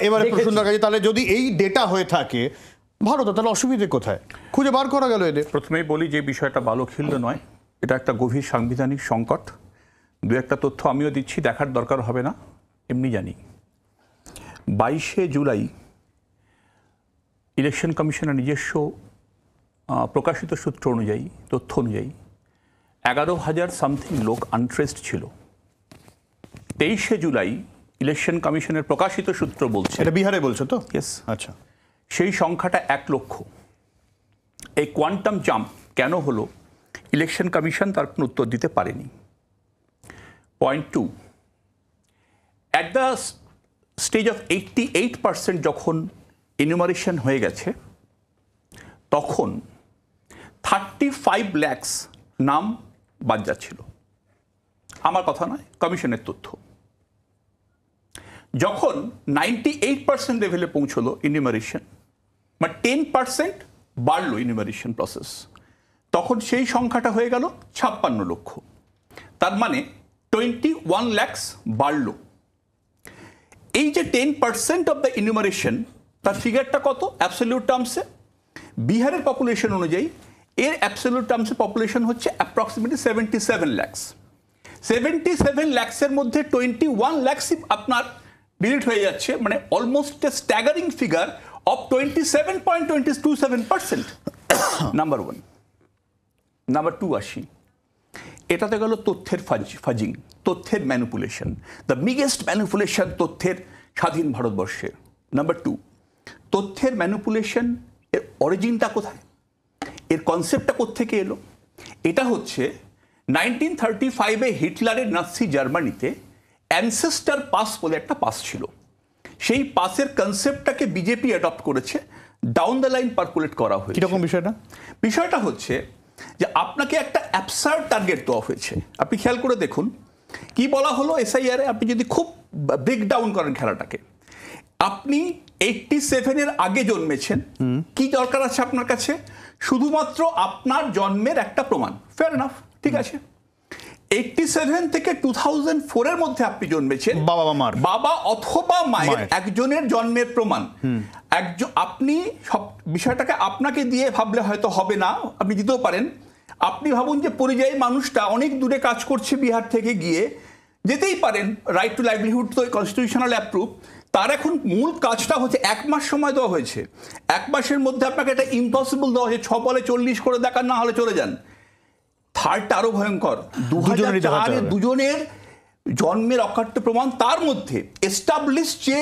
এবারে প্রশ্নটার কাছে, তাহলে যদি এই ডেটা হয়ে থাকে ভারত, তাহলে অসুবিধে কোথায়? খুঁজে বার করা গেল এদের। প্রথমেই বলি যে বিষয়টা বালখিল্য নয়, এটা একটা গভীর সাংবিধানিক সংকট। দু একটা তথ্য আমিও দিচ্ছি, দেখার দরকার হবে না, এমনি জানি। 22শে জুলাই ইলেকশন কমিশনের নিজস্ব প্রকাশিত সূত্র অনুযায়ী, তথ্য অনুযায়ী 11,000 সামথিং লোক আনট্রেসড ছিল। 23শে জুলাই ইলেকশন কমিশনের প্রকাশিত সূত্র বলছে, এটা বিহারে বলছো তো? ইয়েস, আচ্ছা। সেই সংখ্যাটা 1 লক্ষ। এই কোয়ান্টাম জাম্প কেন হলো, ইলেকশন কমিশন তার কোনো উত্তর দিতে পারেনি। Point 2, at the stage of 88% যখন ইনুমারেশন হয়ে গেছে, তখন 35 লাখ নাম বাদ যাচ্ছিল। আমার কথা নয়, কমিশনের তথ্য। যখন 98% লেভেলে পৌঁছলো ইনুমারেশন, মানে 10% বাড়লো ইনুমারেশন প্রসেস, তখন সেই সংখ্যাটা হয়ে গেল 56 লক্ষ। তার মানে 21 লাখ বাড়লো। এই যে 10% অফ দ্য ইনুমারেশন, তার ফিগারটা কত অ্যাবসলিউট টার্মসে? বিহারের পপুলেশন অনুযায়ী এর অ্যাবসলিউট টার্মসে পপুলেশন হচ্ছে অ্যাপ্রক্সিমেটলি 77 লাখ। 77 লাখের মধ্যে 21 লাখ আপনার ডিলিট হয়ে যাচ্ছে, মানে almost A staggering figure of 27.27%। Number 1। Number 2 আসি, এটাতে গেল তথ্যের ফাজিং, তথ্যের ম্যানিপুলেশন, দ্য বিগেস্ট ম্যানিপুলেশন তথ্যের স্বাধীন ভারতবর্ষে। নাম্বার 2, তথ্যের ম্যানিপুলেশন এর অরিজিনটা কোথায়, এর কনসেপ্টটা কোত্থেকে এলো? এটা হচ্ছে 1935-এ হিটলারের নাৎসি জার্মানিতে অ্যানসেস্টার পাস বলে একটা পাস ছিল। সেই পাসের কনসেপ্টটাকে বিজেপি অ্যাডপ্ট করেছে, ডাউন দ্য লাইন পার্কুলেট করা হয়েছে। কিরকম বিষয়টা? বিষয়টা হচ্ছে যে আপনাকে একটা অ্যাবসার্ড টার্গেট দেওয়া হয়েছে। আপনি খেয়াল করে দেখুন কি বলা হলো এসআইআরে। আপনি যদি খুব ব্রেকডাউন করেন খেলাটাকে, আপনি 87-এর আগে জন্মেছেন, কি দরকার আছে আপনার কাছে? শুধুমাত্র আপনার জন্মের একটা প্রমাণ। ফেয়ার এনাফ, ঠিক আছে। 87 থেকে 2004-এর মধ্যে আপনি জন্মেছেন, বাবা অথবা মায়ের একজনের জন্মের প্রমাণ। আপনি সব বিষয়টাকে আপনাকে দিয়ে ভাবলে হয়তো হবে না, আপনি দিতেও পারেন। আপনি ভাবুন যে পরিযায়ী মানুষটা অনেক দূরে কাজ করছে, বিহার থেকে গিয়ে যেতেই পারেন, রাইট টু লাইভলিহুড তো কনস্টিটিউশনাল অ্যাপ্রুভ। তার এখন মূল কাজটা হচ্ছে 1 মাস সময় দেওয়া হয়েছে। 1 মাসের মধ্যে আপনাকে একটা ইম্পসিবল দেওয়া হয়েছে, 6 বলে 40 করে দেখান, না হলে চলে যান। থার্ডটা আরো ভয়ঙ্কর, 2004-এ দুজনের জন্মের অকাট্য প্রমাণ, তার মধ্যে এস্টাবলিশ যে